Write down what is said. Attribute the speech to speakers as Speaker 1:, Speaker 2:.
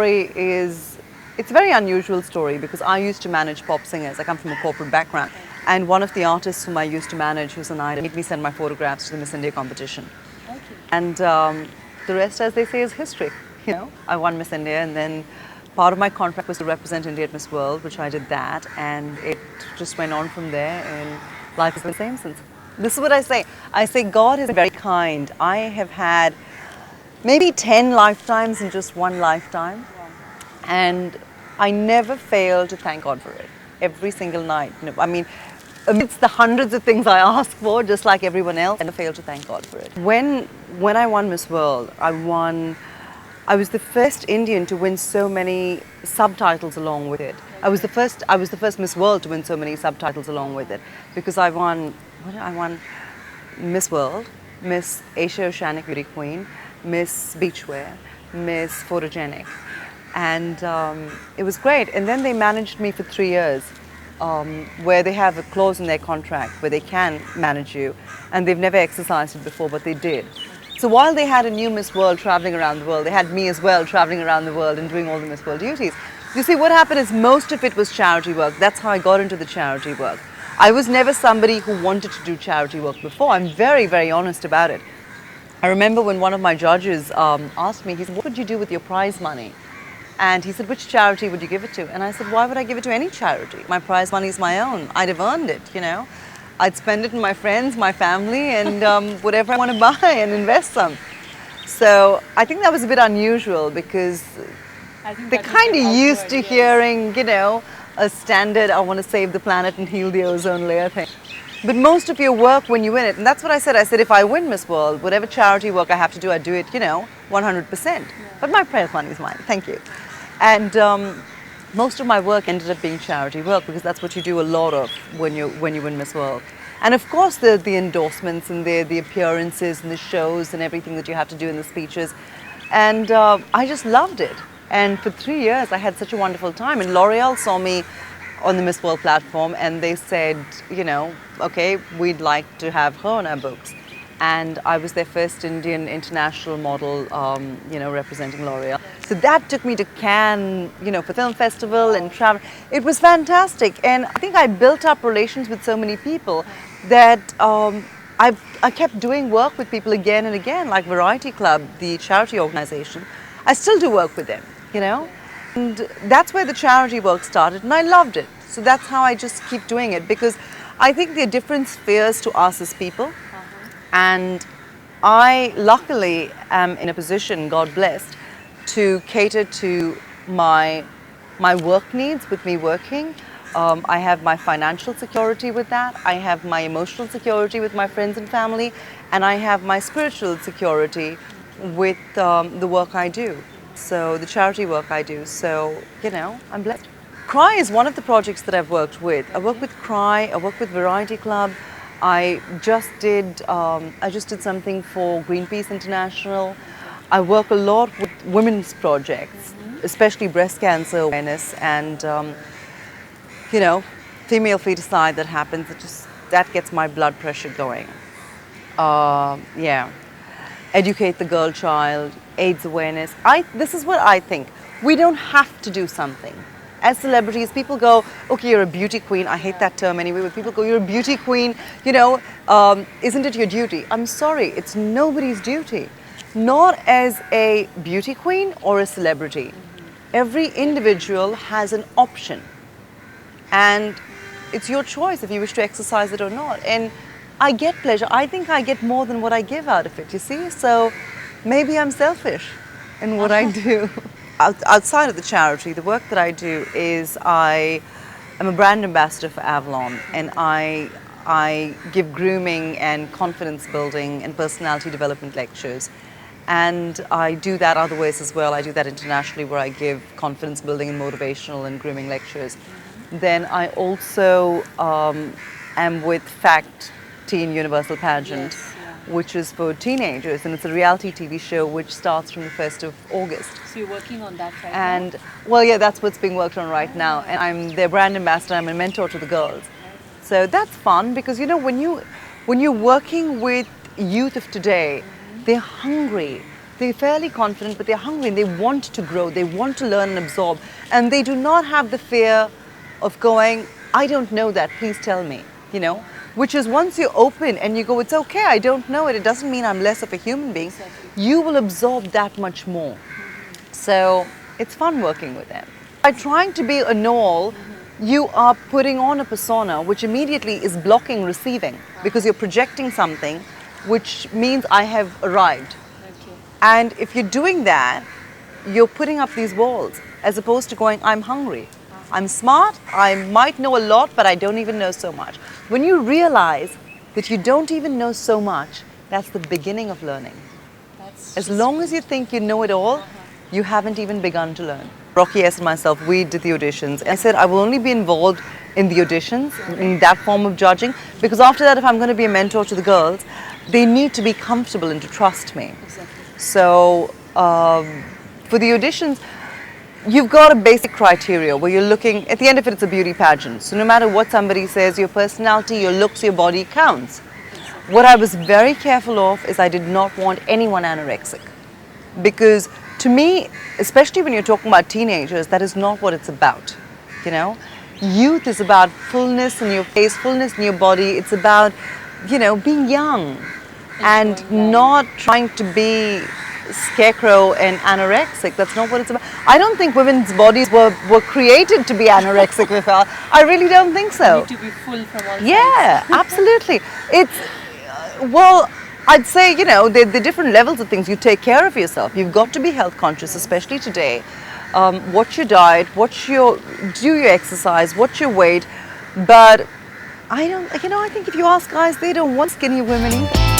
Speaker 1: story is, it's a very unusual story because I used to manage pop singers. I come from a corporate background. And one of the artists whom I used to manage, who's an idol, made me send my photographs to the Miss India competition.
Speaker 2: Okay.
Speaker 1: And the rest, as they say, is history. You know, I won Miss India, and then part of my contract was to represent India at Miss World, which I did that, and it just went on from there, and life is the same since. This is what I say. I say God is very kind. I have had maybe 10 lifetimes in just one lifetime, and I never fail to thank God for it. Every single night. I mean, amidst the hundreds of things I ask for, just like everyone else, I never fail to thank God for it. When I won Miss World, I was the first Indian to win so many subtitles along with it. I was the first Miss World to win so many subtitles along with it, because I won Miss World, Miss Asia Oceanic Beauty Queen, Miss Beachwear, Miss Photogenic, and it was great. And then they managed me for 3 years, where they have a clause in their contract where they can manage you, and they've never exercised it before, but they did. So while they had a new Miss World traveling around the world, they had me as well traveling around the world and doing all the Miss World duties. You see, what happened is most of it was charity work. That's how I got into the charity work. I was never somebody who wanted to do charity work before. I'm very, very honest about it. I remember when one of my judges asked me, he said, "What would you do with your prize money?" And he said, "Which charity would you give it to?" And I said, "Why would I give it to any charity? My prize money is my own. I'd have earned it, you know. I'd spend it on my friends, my family, and whatever I want to buy and invest some." So I think that was a bit unusual because they're kind of used to hearing, you know, a standard, I want to save the planet and heal the ozone layer thing. But most of your work when you win it, and that's what I said, if I win Miss World, whatever charity work I have to do, I do it, you know, 100%. But my prize money is mine, thank you. And most of my work ended up being charity work because that's what you do a lot of when you win Miss World. And of course the endorsements and the appearances and the shows and everything that you have to do in the speeches. And I just loved it. And for 3 years I had such a wonderful time. And L'Oreal saw me on the Miss World platform and they said, you know, okay, we'd like to have her on our books. And I was their first Indian international model, you know, representing L'Oreal. So that took me to Cannes, you know, for film festival and travel. It was fantastic, and I think I built up relations with so many people that I kept doing work with people again and again, like Variety Club, the charity organization. I still do work with them, you know, and that's where the charity work started, and I loved it. So that's how I just keep doing it, because I think there are different spheres to us as people. And I luckily am in a position, God blessed, to cater to my work needs with me working. I have my financial security with that. I have my emotional security with my friends and family. And I have my spiritual security with the work I do. So the charity work I do. So, you know, I'm blessed. Cry is one of the projects that I've worked with. I work with Cry, I work with Variety Club. I just did something for Greenpeace International. I work a lot with women's projects, especially breast cancer awareness and, you know, female feticide that happens. That gets my blood pressure going. Yeah, educate the girl child, AIDS awareness. This is what I think. We don't have to do something. As celebrities, people go, okay, you're a beauty queen. I hate that term anyway, but people go, you're a beauty queen, you know, isn't it your duty? I'm sorry, it's nobody's duty. Not as a beauty queen or a celebrity. Every individual has an option. And it's your choice if you wish to exercise it or not. And I get pleasure. I think I get more than what I give out of it, you see? So maybe I'm selfish in what I do. Outside of the charity, the work that I do is I am a brand ambassador for Avalon, and I give grooming and confidence building and personality development lectures. And I do that other ways as well. I do that internationally, where I give confidence building and motivational and grooming lectures. Then I also am with FACT Teen Universal Pageant, which is for teenagers, and it's a reality TV show which starts from the 1st of August.
Speaker 2: So you're working on that right
Speaker 1: and,
Speaker 2: now?
Speaker 1: Well, yeah, that's what's being worked on right now. And I'm their brand ambassador, I'm a mentor to the girls. So that's fun, because, you know, when you're working with youth of today, they're hungry they're fairly confident, but they're hungry and they want to grow, they want to learn and absorb. And they do not have the fear of going, I don't know that, please tell me, you know? Which is once you're open and you go, it's okay, I don't know it doesn't mean I'm less of a human being, you will absorb that much more. So it's fun working with them. By trying to be a know-all, you are putting on a persona which immediately is blocking receiving because you're projecting something which means I have arrived.
Speaker 2: Okay.
Speaker 1: And if you're doing that, you're putting up these walls as opposed to going, I'm hungry. I'm smart, I might know a lot, but I don't even know so much. When you realize that you don't even know so much, that's the beginning of learning. As long as you think you know it all, you haven't even begun to learn. Rocky S and myself, we did the auditions. I said, I will only be involved in the auditions, in that form of judging, because after that, if I'm going to be a mentor to the girls, they need to be comfortable and to trust me.
Speaker 2: Exactly.
Speaker 1: So for the auditions, you've got a basic criteria where you're looking, at the end of it, it's a beauty pageant. So no matter what somebody says, your personality, your looks, your body counts. What I was very careful of is I did not want anyone anorexic. Because to me, especially when you're talking about teenagers, that is not what it's about, you know? Youth is about fullness in your face, fullness in your body. It's about, you know, being young and not trying to be scarecrow and anorexic. That's not what it's about. I don't think women's bodies were created to be anorexic. I really don't think so.
Speaker 2: You need to be full from all
Speaker 1: Yeah,
Speaker 2: sides.
Speaker 1: absolutely. It's, well, I'd say, you know, the different levels of things. You take care of yourself. You've got to be health conscious, especially today. Watch your diet, do your exercise, watch your weight. But I don't, you know, I think if you ask guys, they don't want skinny women either.